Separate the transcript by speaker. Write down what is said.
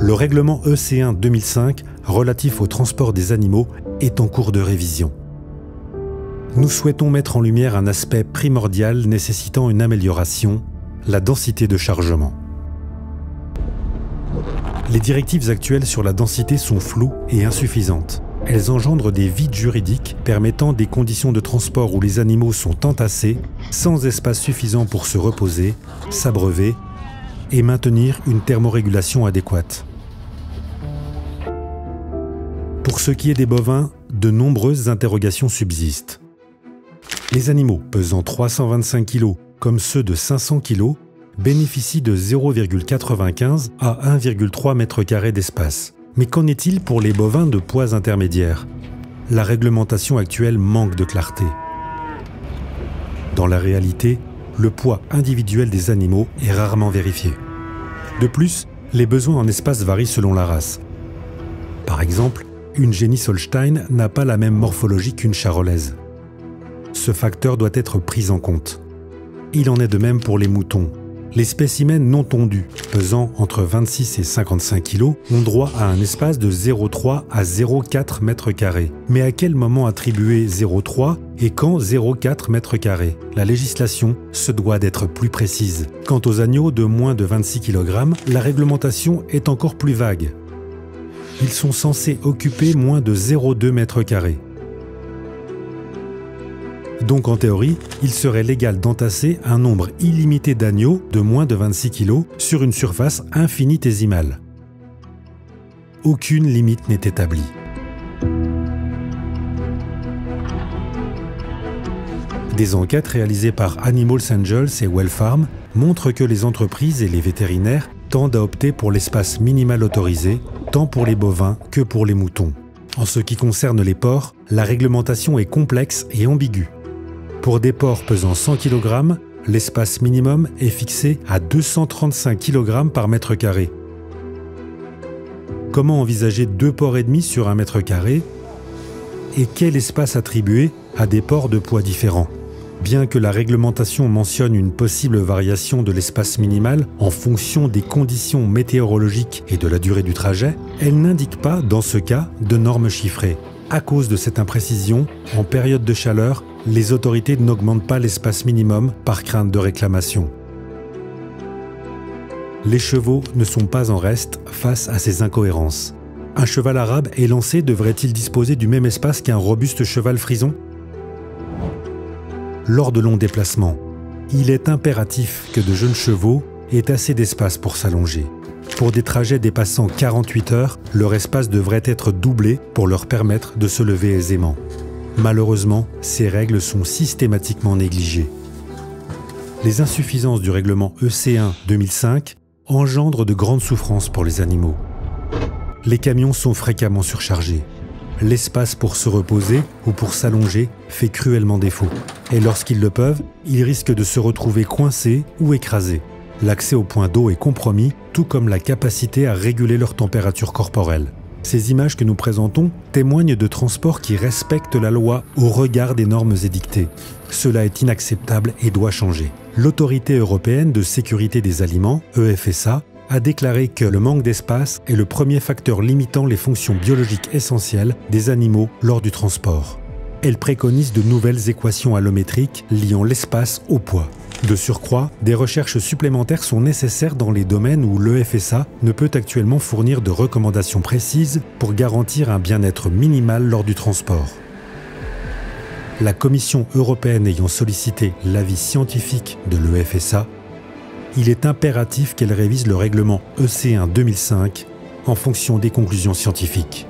Speaker 1: Le règlement EC1 2005 relatif au transport des animaux est en cours de révision. Nous souhaitons mettre en lumière un aspect primordial nécessitant une amélioration, la densité de chargement. Les directives actuelles sur la densité sont floues et insuffisantes. Elles engendrent des vides juridiques permettant des conditions de transport où les animaux sont entassés, sans espace suffisant pour se reposer, s'abreuver et maintenir une thermorégulation adéquate. Pour ce qui est des bovins, de nombreuses interrogations subsistent. Les animaux pesant 325 kg comme ceux de 500 kg bénéficient de 0,95 à 1,3 m² d'espace. Mais qu'en est-il pour les bovins de poids intermédiaires? La réglementation actuelle manque de clarté. Dans la réalité, le poids individuel des animaux est rarement vérifié. De plus, les besoins en espace varient selon la race. Par exemple, une Génisse Holstein n'a pas la même morphologie qu'une Charolaise. Ce facteur doit être pris en compte. Il en est de même pour les moutons. Les spécimens non tondus, pesant entre 26 et 55 kg, ont droit à un espace de 0,3 à 0,4 m². Mais à quel moment attribuer 0,3 et quand 0,4 m²? La législation se doit d'être plus précise. Quant aux agneaux de moins de 26 kg, la réglementation est encore plus vague. Ils sont censés occuper moins de 0,2 m². Donc en théorie, il serait légal d'entasser un nombre illimité d'agneaux de moins de 26 kg sur une surface infinitésimale. Aucune limite n'est établie. Des enquêtes réalisées par Animals Angels et Well Farm montrent que les entreprises et les vétérinaires tendent à opter pour l'espace minimal autorisé, tant pour les bovins que pour les moutons. En ce qui concerne les porcs, la réglementation est complexe et ambiguë. Pour des porcs pesant 100 kg, l'espace minimum est fixé à 235 kg par mètre carré. Comment envisager 2 porcs et demi sur 1 m²? Et quel espace attribuer à des porcs de poids différents? Bien que la réglementation mentionne une possible variation de l'espace minimal en fonction des conditions météorologiques et de la durée du trajet, elle n'indique pas, dans ce cas, de normes chiffrées. À cause de cette imprécision, en période de chaleur, les autorités n'augmentent pas l'espace minimum par crainte de réclamation. Les chevaux ne sont pas en reste face à ces incohérences. Un cheval arabe élancé devrait-il disposer du même espace qu'un robuste cheval frison? Lors de longs déplacements, il est impératif que de jeunes chevaux aient assez d'espace pour s'allonger. Pour des trajets dépassant 48 heures, leur espace devrait être doublé pour leur permettre de se lever aisément. Malheureusement, ces règles sont systématiquement négligées. Les insuffisances du règlement EC1 2005 engendrent de grandes souffrances pour les animaux. Les camions sont fréquemment surchargés. L'espace pour se reposer ou pour s'allonger fait cruellement défaut. Et lorsqu'ils le peuvent, ils risquent de se retrouver coincés ou écrasés. L'accès aux points d'eau est compromis, tout comme la capacité à réguler leur température corporelle. Ces images que nous présentons témoignent de transports qui respectent la loi au regard des normes édictées. Cela est inacceptable et doit changer. L'Autorité européenne de sécurité des aliments, EFSA, a déclaré que le manque d'espace est le premier facteur limitant les fonctions biologiques essentielles des animaux lors du transport. Elle préconise de nouvelles équations allométriques liant l'espace au poids. De surcroît, des recherches supplémentaires sont nécessaires dans les domaines où l'EFSA ne peut actuellement fournir de recommandations précises pour garantir un bien-être minimal lors du transport. La Commission européenne ayant sollicité l'avis scientifique de l'EFSA, il est impératif qu'elle révise le règlement EC1 2005 en fonction des conclusions scientifiques.